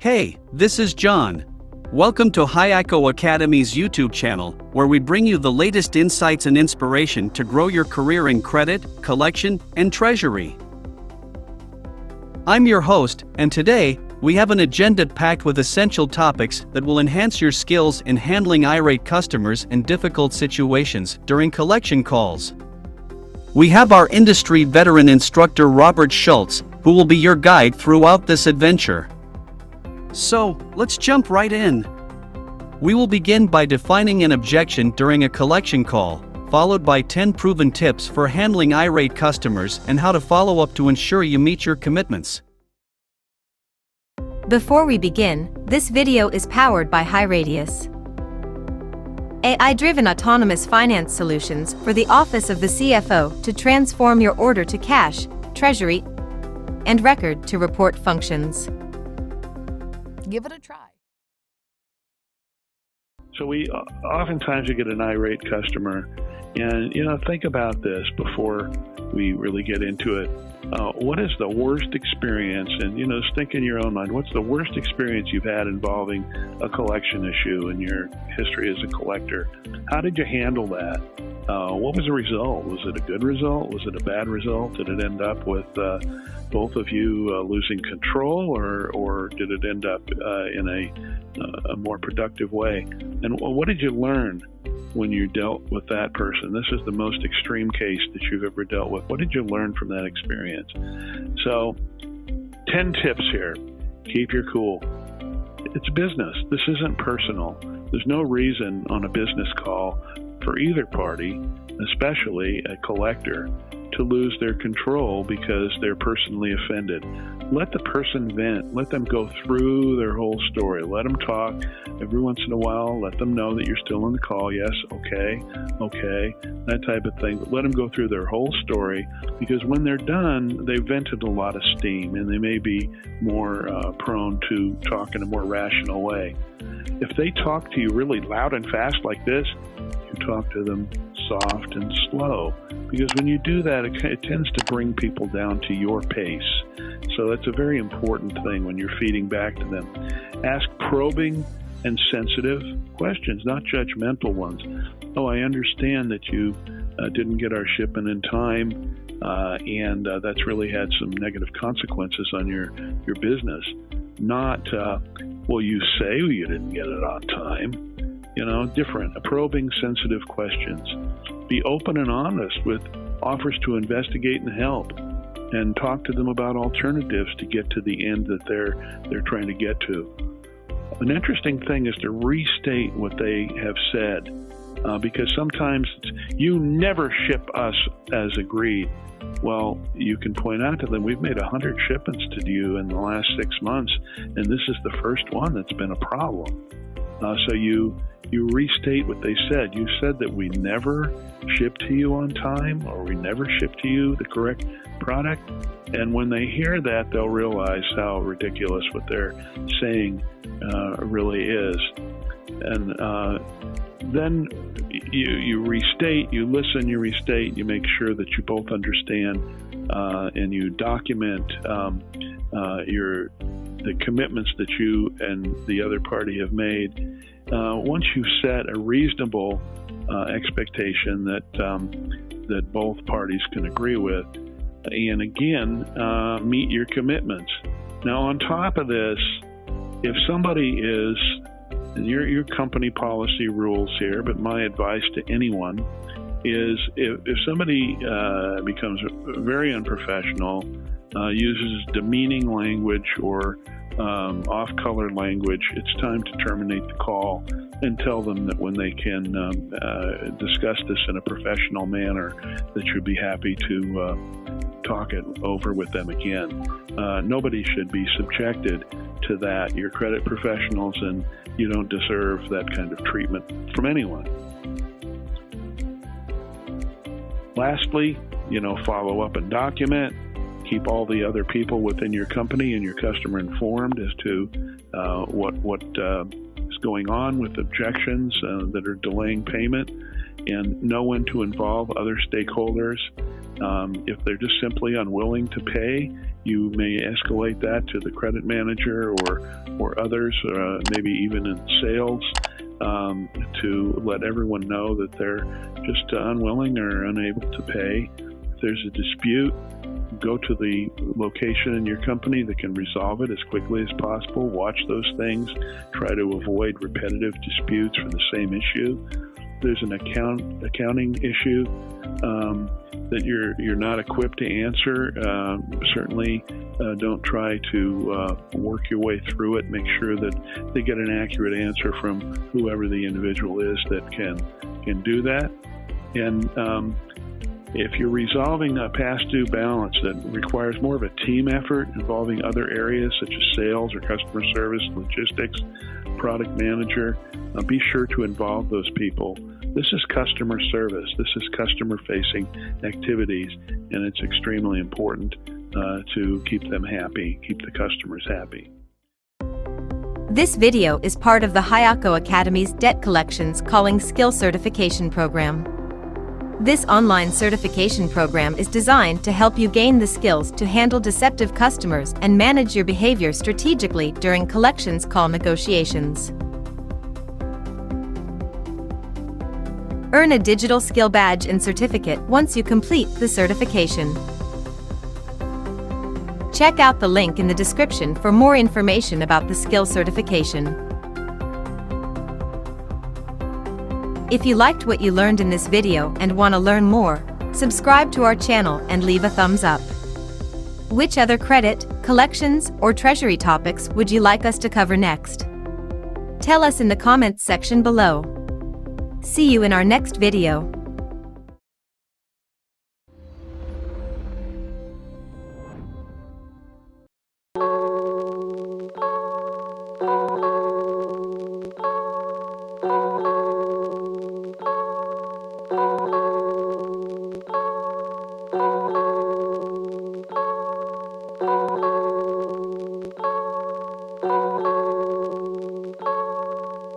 Hey, this is John. Welcome to Highako Academy's YouTube channel, where we bring you the latest insights and inspiration to grow your career in credit, collection, and treasury. I'm your host, and today, we have an agenda packed with essential topics that will enhance your skills in handling irate customers and difficult situations during collection calls. We have our industry veteran instructor Robert Schultz, who will be your guide throughout this adventure. So, let's jump right in. We will begin by defining an objection during a collection call, followed by 10 proven tips for handling irate customers and how to follow up to ensure you meet your commitments. Before we begin, this video is powered by Hirate, AI-driven autonomous finance solutions for the Office of the CFO to transform your order to cash, treasury, and record to report functions. Give it a try. So oftentimes you get an irate customer, and think about this before we really get into it. What is the worst experience? And just think in your own mind, what's the worst experience you've had involving a collection issue in your history as a collector? How did you handle that? What was the result? Was it a good result? Was it a bad result? Did it end up with both of you losing control, or did it end up in a more productive way? And what did you learn when you dealt with that person? This is the most extreme case that you've ever dealt with. What did you learn from that experience? So, 10 tips here. Keep your cool. It's business. This isn't personal. There's no reason on a business call for either party, especially a collector, to lose their control because they're personally offended. Let the person vent. Let them go through their whole story. Let them talk. Every once in a while, let them know that you're still on the call. Yes, okay, that type of thing. But let them go through their whole story, because when they're done, they've vented a lot of steam, and they may be more prone to talk in a more rational way. If they talk to you really loud and fast like this, you talk to them soft and slow, because when you do that, it tends to bring people down to your pace. So that's a very important thing when you're feeding back to them. Ask probing and sensitive questions, not judgmental ones. Oh, I understand that you didn't get our shipment in time, and that's really had some negative consequences on your business. Not, well, you say you didn't get it on time. Different, probing, sensitive questions. Be open and honest with offers to investigate and help, and talk to them about alternatives to get to the end that they're trying to get to. An interesting thing is to restate what they have said, because sometimes you never ship us as agreed. Well, you can point out to them, we've made 100 shipments to you in the last 6 months, and this is the first one that's been a problem. So you restate what they said. You said that we never ship to you on time, or we never ship to you the correct product. And when they hear that, they'll realize how ridiculous what they're saying really is. And then you restate, you listen, you restate, you make sure that you both understand, and you document the commitments that you and the other party have made. Once you've set a reasonable expectation that both parties can agree with, and again, meet your commitments. Now, on top of this, if somebody is, and your company policy rules here, but my advice to anyone is if somebody becomes very unprofessional, uses demeaning language or off-color language, it's time to terminate the call and tell them that when they can discuss this in a professional manner, that you'd be happy to talk it over with them again. Nobody should be subjected to that. You're credit professionals, and you don't deserve that kind of treatment from anyone. Lastly, follow up and document. Keep all the other people within your company and your customer informed as to what is going on with objections that are delaying payment, and know when to involve other stakeholders. If they're just simply unwilling to pay, You may escalate that to the credit manager or others, maybe even in sales, to let everyone know that they're just unwilling or unable to pay. If there's a dispute, go to the location in your company that can resolve it as quickly as possible. Watch those things. Try to avoid repetitive disputes for the same issue. There's an accounting issue that you're not equipped to answer. Certainly don't try to work your way through it. Make sure that they get an accurate answer from whoever the individual is that can do that. And if you're resolving a past due balance that requires more of a team effort involving other areas such as sales or customer service, logistics, product manager, be sure to involve those people. This is customer service. This is customer-facing activities, and it's extremely important to keep them happy, keep the customers happy. This video is part of the Highako Academy's Debt Collections Calling Skill Certification Program. This online certification program is designed to help you gain the skills to handle deceptive customers and manage your behavior strategically during collections call negotiations. Earn a digital skill badge and certificate once you complete the certification. Check out the link in the description for more information about the skill certification. If you liked what you learned in this video and want to learn more, subscribe to our channel and leave a thumbs up. Which other credit, collections, or treasury topics would you like us to cover next? Tell us in the comments section below. See you in our next video. Thank you.